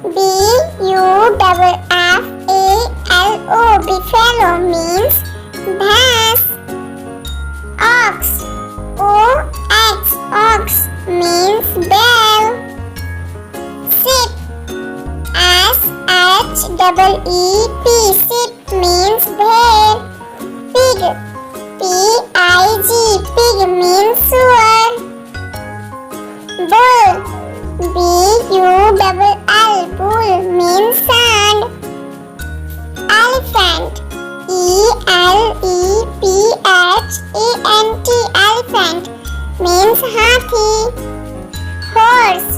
B-U-F-F-A-L-O, buffalo means bhas. Ox, O-X, ox means bell. Sheep, S-H-E-E-P, sheep means bhel. Pig, P-I-G, pig means sewer. Bull, B-U-L-L, bull means sand. Elephant, E-L-E-P-H-A-N-T, elephant means hathi. Horse,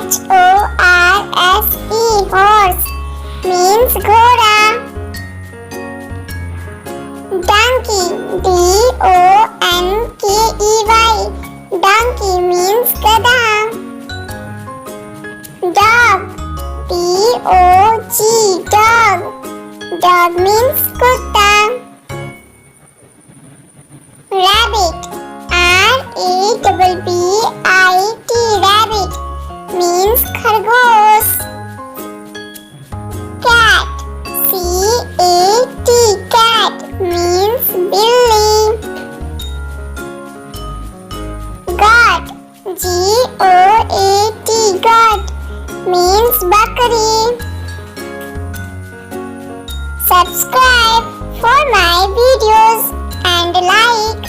H-O-R-S-E, horse means ghoda. Donkey, D-O-N-K-E-Y, donkey means gada. Dog, D-O-G, dog, dog means kutta. Rabbit, R-A-B-B-I-T, rabbit means Khargosh. Cat, C-A-T, cat means billy. Goat, G-O-A-T, goat means bakri. Subscribe for my videos and like.